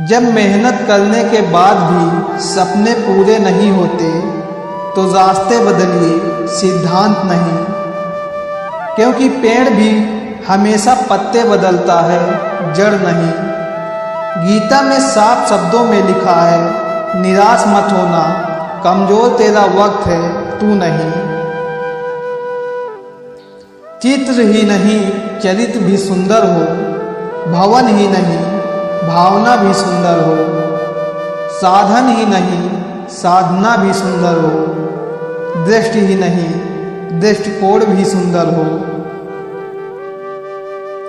जब मेहनत करने के बाद भी सपने पूरे नहीं होते तो रास्ते बदलिए, सिद्धांत नहीं। क्योंकि पेड़ भी हमेशा पत्ते बदलता है, जड़ नहीं। गीता में साफ शब्दों में लिखा है, निराश मत होना, कमजोर तेरा वक्त है, तू नहीं। चित्र ही नहीं चरित्र भी सुंदर हो, भवन ही नहीं भावना भी सुंदर हो, साधन ही नहीं साधना भी सुंदर हो, दृष्टि ही नहीं दृष्टिकोण भी सुंदर हो।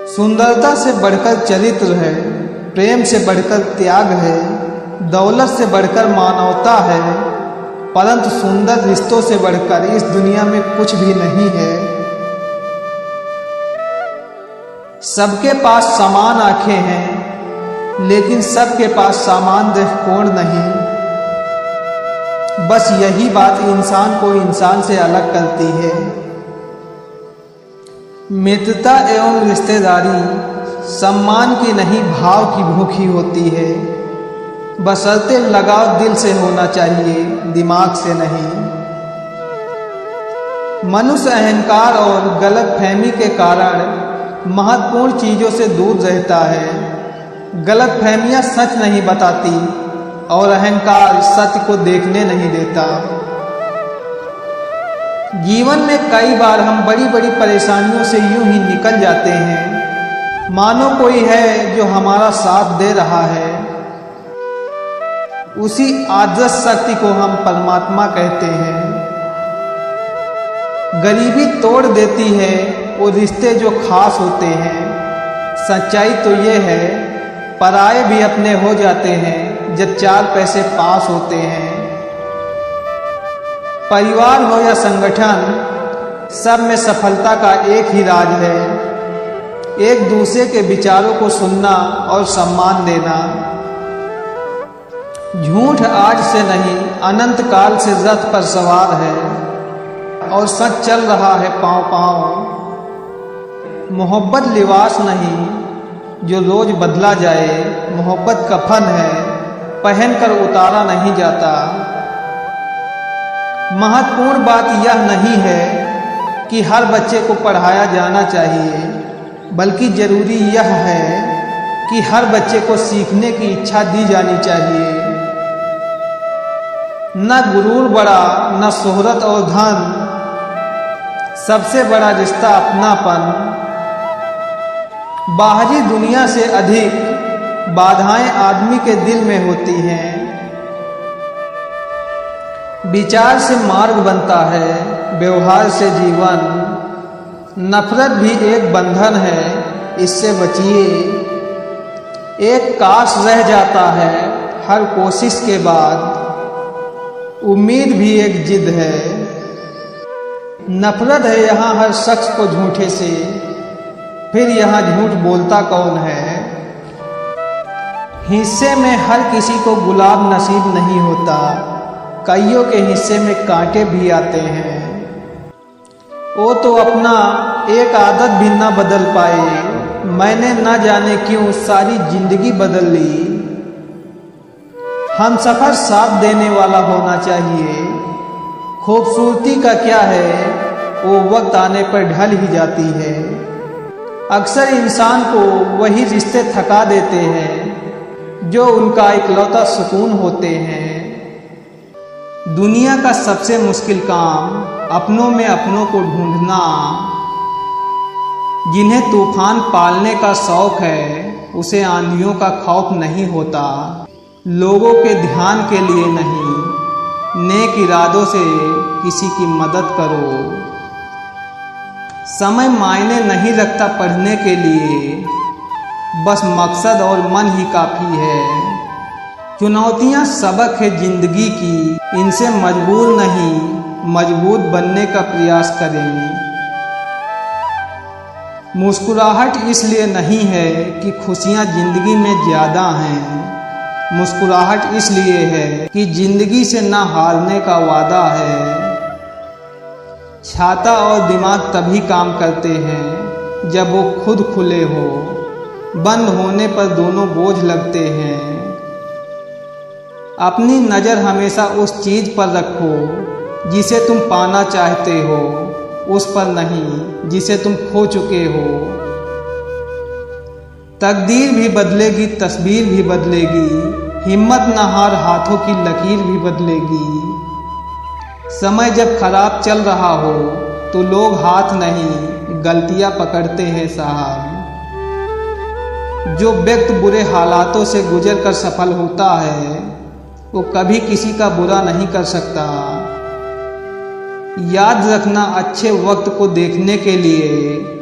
सुंदरता से बढ़कर चरित्र है, प्रेम से बढ़कर त्याग है, दौलत से बढ़कर मानवता है, परंतु सुंदर रिश्तों से बढ़कर इस दुनिया में कुछ भी नहीं है। सबके पास समान आंखें हैं, लेकिन सबके पास समान दृष्टिकोण नहीं। बस यही बात इंसान को इंसान से अलग करती है। मित्रता एवं रिश्तेदारी सम्मान की नहीं, भाव की भूखी होती है। बशर्ते लगाव दिल से होना चाहिए, दिमाग से नहीं। मनुष्य अहंकार और गलतफहमी के कारण महत्वपूर्ण चीजों से दूर रहता है। गलतफहमियां सच नहीं बताती और अहंकार सत्य को देखने नहीं देता। जीवन में कई बार हम बड़ी बड़ी परेशानियों से यूं ही निकल जाते हैं, मानो कोई है जो हमारा साथ दे रहा है। उसी आदर्श शक्ति को हम परमात्मा कहते हैं। गरीबी तोड़ देती है वो रिश्ते जो खास होते हैं। सच्चाई तो ये है, पराये भी अपने हो जाते हैं जब चार पैसे पास होते हैं। परिवार हो या संगठन, सब में सफलता का एक ही राज है, एक दूसरे के विचारों को सुनना और सम्मान देना। झूठ आज से नहीं, अनंत काल से रथ पर सवार है और सच चल रहा है पांव पांव। मोहब्बत लिबास नहीं जो रोज बदला जाए, मोहब्बत कफन है पहनकर उतारा नहीं जाता। महत्वपूर्ण बात यह नहीं है कि हर बच्चे को पढ़ाया जाना चाहिए, बल्कि जरूरी यह है कि हर बच्चे को सीखने की इच्छा दी जानी चाहिए। न गुरूर बड़ा, न शोहरत और धन, सबसे बड़ा रिश्ता अपनापन। बाहरी दुनिया से अधिक बाधाएं आदमी के दिल में होती हैं। विचार से मार्ग बनता है, व्यवहार से जीवन। नफरत भी एक बंधन है, इससे बचिए। एक काश रह जाता है हर कोशिश के बाद, उम्मीद भी एक जिद है। नफरत है यहाँ हर शख्स को झूठे से, फिर यहाँ झूठ बोलता कौन है। हिस्से में हर किसी को गुलाब नसीब नहीं होता, कईयों के हिस्से में कांटे भी आते हैं। वो तो अपना एक आदत भी न बदल पाए, मैंने न जाने क्यों सारी जिंदगी बदल ली। हम सफर साथ देने वाला होना चाहिए। खूबसूरती का क्या है, वो वक्त आने पर ढल ही जाती है। अक्सर इंसान को वही रिश्ते थका देते हैं जो उनका इकलौता सुकून होते हैं। दुनिया का सबसे मुश्किल काम अपनों में अपनों को ढूंढना। जिन्हें तूफान पालने का शौक है, उसे आंधियों का खौफ नहीं होता। लोगों के ध्यान के लिए नहीं, नेक इरादों से किसी की मदद करो। समय मायने नहीं रखता पढ़ने के लिए, बस मकसद और मन ही काफ़ी है। चुनौतियाँ सबक है जिंदगी की, इनसे मजबूर नहीं मजबूत बनने का प्रयास करें। मुस्कुराहट इसलिए नहीं है कि खुशियाँ जिंदगी में ज़्यादा हैं, मुस्कुराहट इसलिए है कि जिंदगी से ना हारने का वादा है। छाता और दिमाग तभी काम करते हैं जब वो खुद खुले हो, बंद होने पर दोनों बोझ लगते हैं। अपनी नज़र हमेशा उस चीज़ पर रखो जिसे तुम पाना चाहते हो, उस पर नहीं जिसे तुम खो चुके हो। तकदीर भी बदलेगी, तस्वीर भी बदलेगी, हिम्मत न हार, हाथों की लकीर भी बदलेगी। समय जब खराब चल रहा हो तो लोग हाथ नहीं गलतियां पकड़ते हैं साहब। जो व्यक्ति बुरे हालातों से गुजर कर सफल होता है वो कभी किसी का बुरा नहीं कर सकता। याद रखना, अच्छे वक्त को देखने के लिए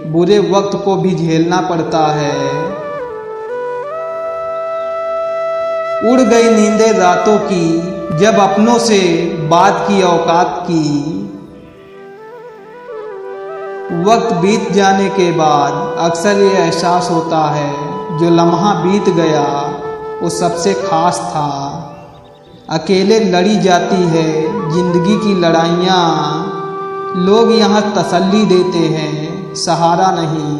बुरे वक्त को भी झेलना पड़ता है। उड़ गई नींदें रातों की जब अपनों से बात की औकात की। वक्त बीत जाने के बाद अक्सर ये एहसास होता है जो लम्हा बीत गया वो सबसे खास था। अकेले लड़ी जाती है जिंदगी की लड़ाइयाँ, लोग यहाँ तसल्ली देते हैं, सहारा नहीं।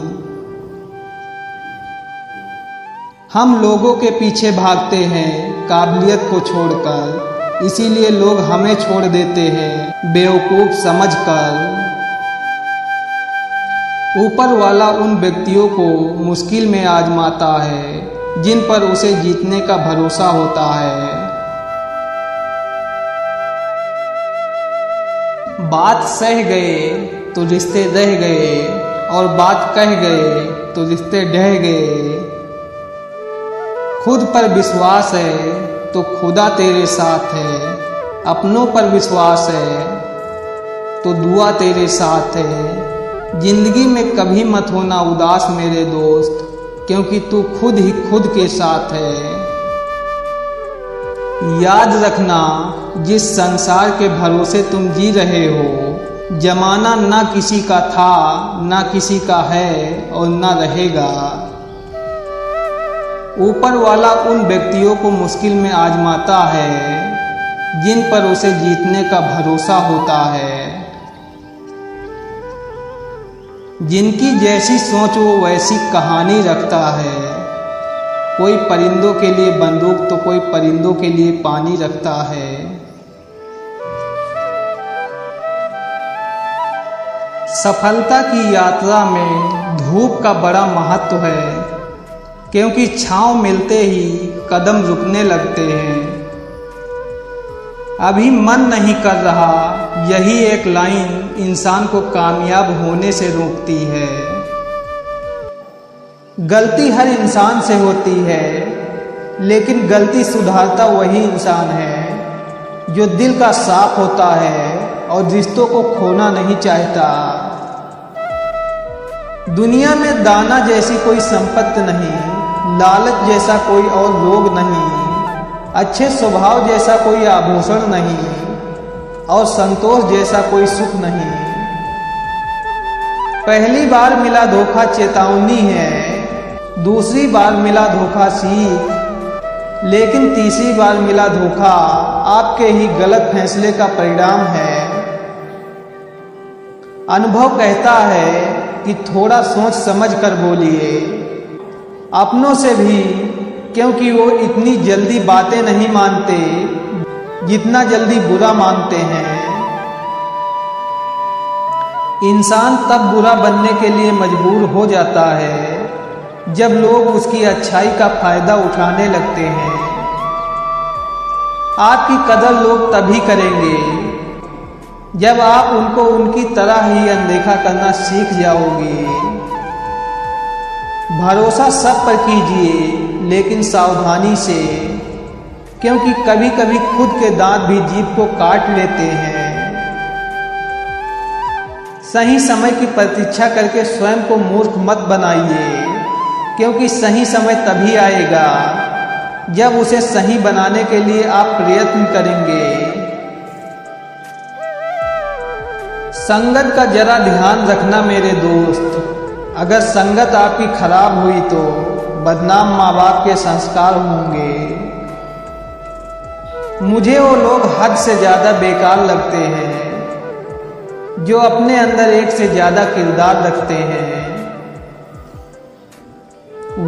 हम लोगों के पीछे भागते हैं काबिलियत को छोड़कर, इसीलिए लोग हमें छोड़ देते हैं बेवकूफ़ समझकर। ऊपर वाला उन व्यक्तियों को मुश्किल में आजमाता है जिन पर उसे जीतने का भरोसा होता है। बात सह गए तो रिश्ते रह गए, और बात कह गए तो रिश्ते ढह गए। खुद पर विश्वास है तो खुदा तेरे साथ है, अपनों पर विश्वास है तो दुआ तेरे साथ है। जिंदगी में कभी मत होना उदास मेरे दोस्त, क्योंकि तू खुद ही खुद के साथ है। याद रखना, जिस संसार के भरोसे तुम जी रहे हो, जमाना ना किसी का था, ना किसी का है और ना रहेगा। ऊपर वाला उन व्यक्तियों को मुश्किल में आजमाता है जिन पर उसे जीतने का भरोसा होता है। जिनकी जैसी सोच वो वैसी कहानी रखता है। कोई परिंदों के लिए बंदूक तो कोई परिंदों के लिए पानी रखता है। सफलता की यात्रा में धूप का बड़ा महत्व है, क्योंकि छांव मिलते ही कदम रुकने लगते हैं। अभी मन नहीं कर रहा, यही एक लाइन इंसान को कामयाब होने से रोकती है। गलती हर इंसान से होती है, लेकिन गलती सुधारता वही इंसान है जो दिल का साफ होता है और रिश्तों को खोना नहीं चाहता। दुनिया में दाना जैसी कोई संपत्ति नहीं, लालच जैसा कोई और रोग नहीं, अच्छे स्वभाव जैसा कोई आभूषण नहीं और संतोष जैसा कोई सुख नहीं। पहली बार मिला धोखा चेतावनी है, दूसरी बार मिला धोखा सीख, लेकिन तीसरी बार मिला धोखा आपके ही गलत फैसले का परिणाम है। अनुभव कहता है कि थोड़ा सोच समझ कर बोलिए, अपनों से भी, क्योंकि वो इतनी जल्दी बातें नहीं मानते जितना जल्दी बुरा मानते हैं। इंसान तब बुरा बनने के लिए मजबूर हो जाता है जब लोग उसकी अच्छाई का फायदा उठाने लगते हैं। आपकी कदर लोग तभी करेंगे जब आप उनको उनकी तरह ही अनदेखा करना सीख जाओगे। भरोसा सब पर कीजिए, लेकिन सावधानी से, क्योंकि कभी कभी खुद के दांत भी जीभ को काट लेते हैं। सही समय की प्रतीक्षा करके स्वयं को मूर्ख मत बनाइए, क्योंकि सही समय तभी आएगा जब उसे सही बनाने के लिए आप प्रयत्न करेंगे। संगत का जरा ध्यान रखना मेरे दोस्त, अगर संगत आपकी खराब हुई तो बदनाम माँ बाप के संस्कार होंगे। मुझे वो लोग हद से ज़्यादा बेकार लगते हैं जो अपने अंदर एक से ज़्यादा किरदार रखते हैं।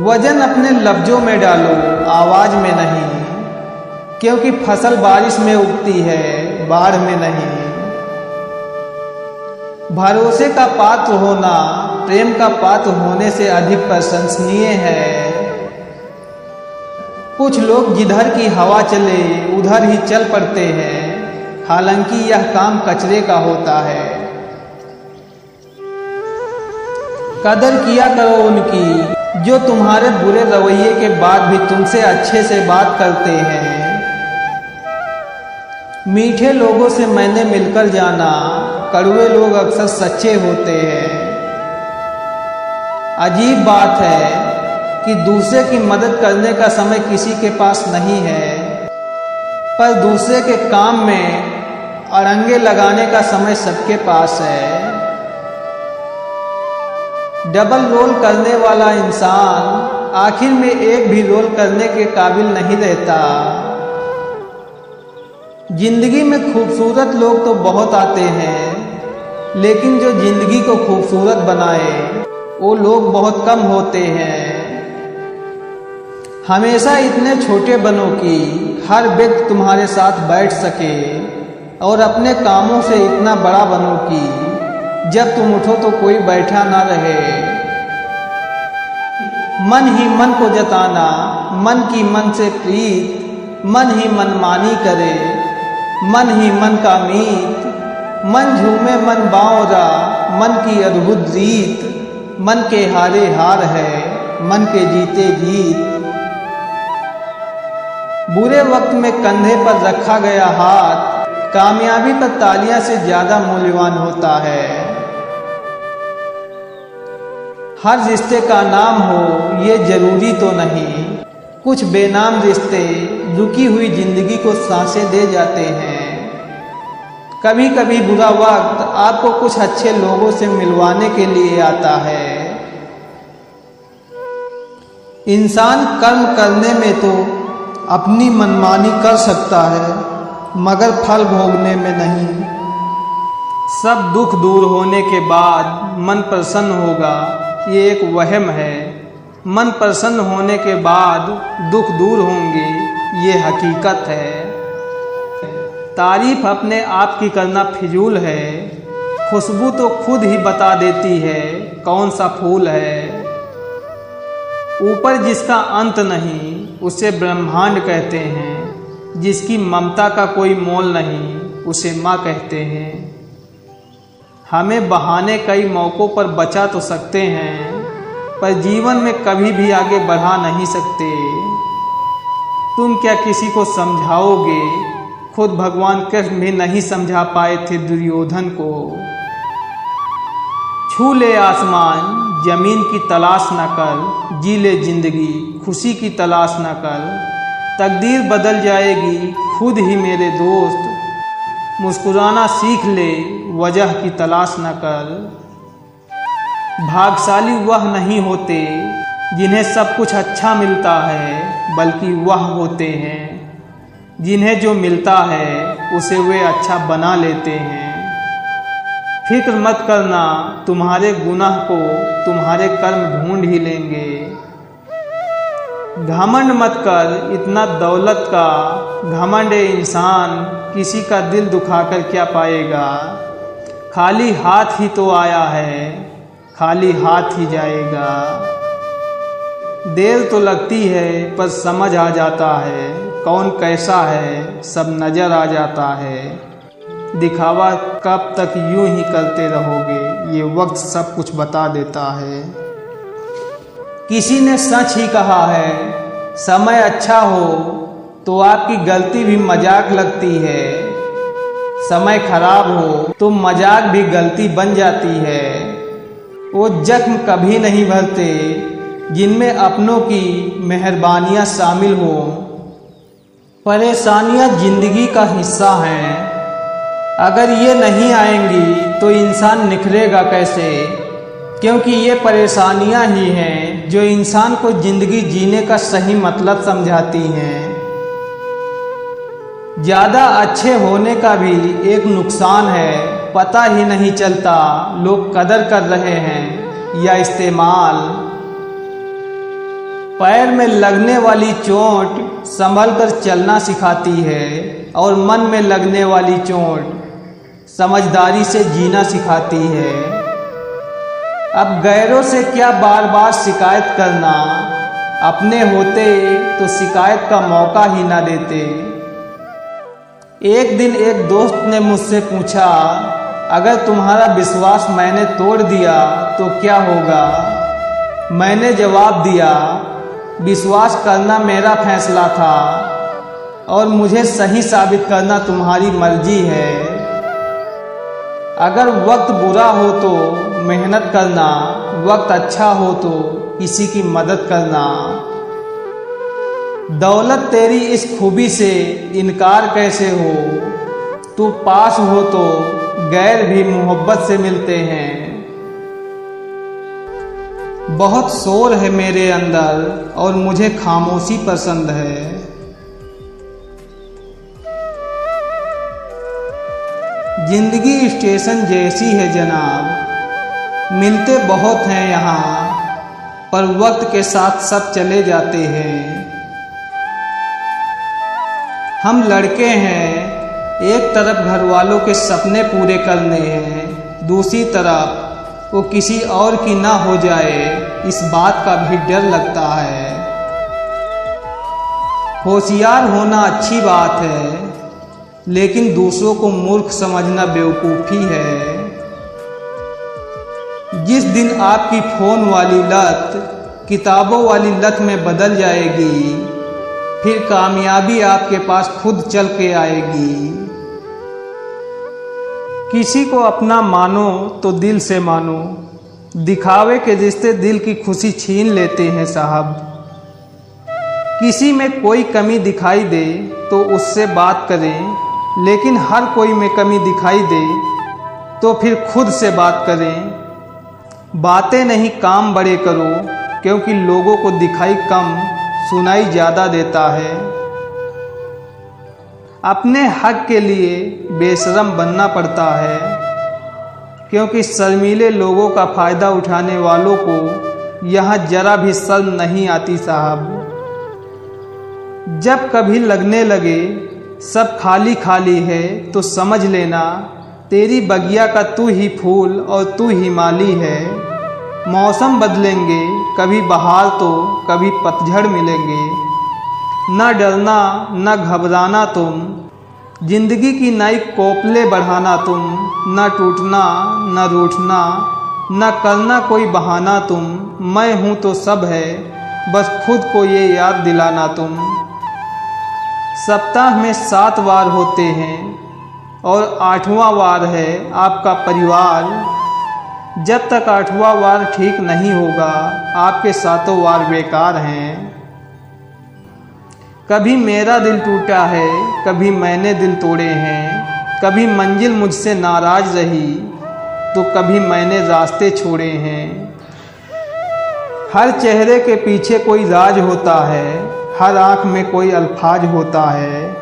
वजन अपने लफ्जों में डालो, आवाज़ में नहीं। क्योंकि फसल बारिश में उगती है, बाढ़ में नहीं। भरोसे का पात्र होना प्रेम का पात्र होने से अधिक प्रशंसनीय है। कुछ लोग जिधर की हवा चले उधर ही चल पड़ते हैं, हालांकि यह काम कचरे का होता है। कदर किया करो उनकी जो तुम्हारे बुरे रवैये के बाद भी तुमसे अच्छे से बात करते हैं। मीठे लोगों से मैंने मिलकर जाना, कड़वे लोग अक्सर सच्चे होते हैं। अजीब बात है कि दूसरे की मदद करने का समय किसी के पास नहीं है, पर दूसरे के काम में अड़ंगे लगाने का समय सबके पास है। डबल रोल करने वाला इंसान आखिर में एक भी रोल करने के काबिल नहीं रहता। जिंदगी में खूबसूरत लोग तो बहुत आते हैं, लेकिन जो जिंदगी को खूबसूरत बनाए वो लोग बहुत कम होते हैं। हमेशा इतने छोटे बनो कि हर व्यक्ति तुम्हारे साथ बैठ सके, और अपने कामों से इतना बड़ा बनो कि जब तुम उठो तो कोई बैठा ना रहे। मन ही मन को जताना, मन की मन से प्रीत, मन ही मनमानी करे, मन ही मन का मीत, मन झूमे मन बावरा, मन की अद्भुत रीत, मन के हारे हार है, मन के जीते जीत। बुरे वक्त में कंधे पर रखा गया हाथ कामयाबी पर तालियां से ज्यादा मूल्यवान होता है। हर रिश्ते का नाम हो ये जरूरी तो नहीं। कुछ बेनाम रिश्ते रुकी हुई जिंदगी को सांसें दे जाते हैं। कभी कभी बुरा वक्त आपको कुछ अच्छे लोगों से मिलवाने के लिए आता है। इंसान कर्म करने में तो अपनी मनमानी कर सकता है, मगर फल भोगने में नहीं। सब दुख दूर होने के बाद मन प्रसन्न होगा, ये एक वहम है। मन प्रसन्न होने के बाद दुख दूर होंगे, ये हकीकत है। तारीफ अपने आप की करना फिजूल है। खुशबू तो खुद ही बता देती है कौन सा फूल है। ऊपर जिसका अंत नहीं उसे ब्रह्मांड कहते हैं। जिसकी ममता का कोई मोल नहीं उसे माँ कहते हैं। हमें बहाने कई मौक़ों पर बचा तो सकते हैं, पर जीवन में कभी भी आगे बढ़ा नहीं सकते। तुम क्या किसी को समझाओगे? खुद भगवान कृष्ण भी नहीं समझा पाए थे दुर्योधन को। छू ले आसमान जमीन की तलाश न कर, जी ले जिंदगी खुशी की तलाश न कर। तकदीर बदल जाएगी खुद ही मेरे दोस्त, मुस्कुराना सीख ले वजह की तलाश न कर। भाग्यशाली वह नहीं होते जिन्हें सब कुछ अच्छा मिलता है, बल्कि वह होते हैं जिन्हें जो मिलता है उसे वे अच्छा बना लेते हैं। फिक्र मत करना, तुम्हारे गुनाह को तुम्हारे कर्म ढूंढ ही लेंगे। घमंड मत कर इतना दौलत का, घमंड इंसान किसी का दिल दुखाकर क्या पाएगा। खाली हाथ ही तो आया है, खाली हाथ ही जाएगा। देर तो लगती है पर समझ आ जाता है कौन कैसा है, सब नज़र आ जाता है। दिखावा कब तक यूं ही करते रहोगे, ये वक्त सब कुछ बता देता है। किसी ने सच ही कहा है, समय अच्छा हो तो आपकी गलती भी मजाक लगती है। समय खराब हो तो मजाक भी गलती बन जाती है। वो जख्म कभी नहीं भरते जिनमें अपनों की मेहरबानियां शामिल हो। परेशानियां जिंदगी का हिस्सा हैं, अगर ये नहीं आएंगी तो इंसान निखरेगा कैसे। क्योंकि ये परेशानियां ही हैं जो इंसान को जिंदगी जीने का सही मतलब समझाती हैं। ज़्यादा अच्छे होने का भी एक नुकसान है, पता ही नहीं चलता लोग कदर कर रहे हैं या इस्तेमाल। पैर में लगने वाली चोट संभल कर चलना सिखाती है और मन में लगने वाली चोट समझदारी से जीना सिखाती है। अब गैरों से क्या बार बार शिकायत करना, अपने होते तो शिकायत का मौका ही ना देते। एक दिन एक दोस्त ने मुझसे पूछा, अगर तुम्हारा विश्वास मैंने तोड़ दिया तो क्या होगा? मैंने जवाब दिया, विश्वास करना मेरा फैसला था और मुझे सही साबित करना तुम्हारी मर्जी है। अगर वक्त बुरा हो तो मेहनत करना, वक्त अच्छा हो तो किसी की मदद करना। दौलत तेरी इस खूबी से इनकार कैसे हो? तू पास हो तो गैर भी मोहब्बत से मिलते हैं। बहुत शोर है मेरे अंदर और मुझे खामोशी पसंद है। जिंदगी स्टेशन जैसी है जनाब, मिलते बहुत हैं यहाँ, पर वक्त के साथ सब चले जाते हैं। हम लड़के हैं, एक तरफ घर वालों के सपने पूरे करने हैं, दूसरी तरफ वो किसी और की ना हो जाए इस बात का भी डर लगता है। होशियार होना अच्छी बात है, लेकिन दूसरों को मूर्ख समझना बेवकूफ़ी है। जिस दिन आपकी फ़ोन वाली लत किताबों वाली लत में बदल जाएगी, फिर कामयाबी आपके पास खुद चल के आएगी। किसी को अपना मानो तो दिल से मानो, दिखावे के रिश्ते दिल की खुशी छीन लेते हैं साहब। किसी में कोई कमी दिखाई दे तो उससे बात करें, लेकिन हर कोई में कमी दिखाई दे तो फिर खुद से बात करें। बातें नहीं काम बड़े करो, क्योंकि लोगों को दिखाई कम सुनाई ज़्यादा देता है। अपने हक के लिए बेशरम बनना पड़ता है, क्योंकि शर्मीले लोगों का फ़ायदा उठाने वालों को यहाँ जरा भी शर्म नहीं आती साहब। जब कभी लगने लगे सब खाली खाली है तो समझ लेना तेरी बगिया का तू ही फूल और तू ही माली है। मौसम बदलेंगे, कभी बहार तो कभी पतझड़ मिलेंगे। न डरना न घबराना तुम, जिंदगी की नई कोपले बढ़ाना तुम। न टूटना न रूठना, न करना कोई बहाना तुम। मैं हूँ तो सब है, बस खुद को ये याद दिलाना तुम। सप्ताह में 7 वार होते हैं और 8वां वार है आपका परिवार। जब तक 8वां वार ठीक नहीं होगा, आपके 7 वार बेकार हैं। कभी मेरा दिल टूटा है, कभी मैंने दिल तोड़े हैं। कभी मंजिल मुझसे नाराज रही तो कभी मैंने रास्ते छोड़े हैं। हर चेहरे के पीछे कोई राज होता है, हर आँख में कोई अल्फाज होता है।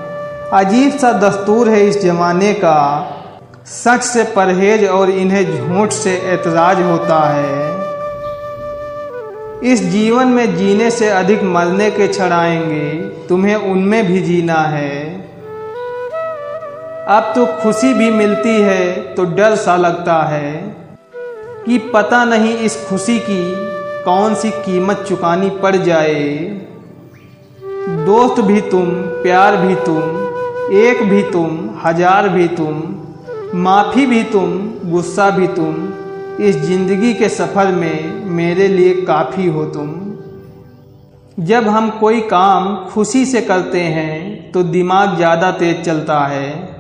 अजीब सा दस्तूर है इस ज़माने का, सच से परहेज और इन्हें झूठ से एतराज होता है। इस जीवन में जीने से अधिक मरने के क्षण आएंगे, तुम्हें उनमें भी जीना है। अब तो खुशी भी मिलती है तो डर सा लगता है कि पता नहीं इस खुशी की कौन सी कीमत चुकानी पड़ जाए। दोस्त भी तुम, प्यार भी तुम, एक भी तुम, 1000 भी तुम, माफ़ी भी तुम, गुस्सा भी तुम। इस ज़िंदगी के सफ़र में मेरे लिए काफ़ी हो तुम। जब हम कोई काम खुशी से करते हैं तो दिमाग ज़्यादा तेज़ चलता है।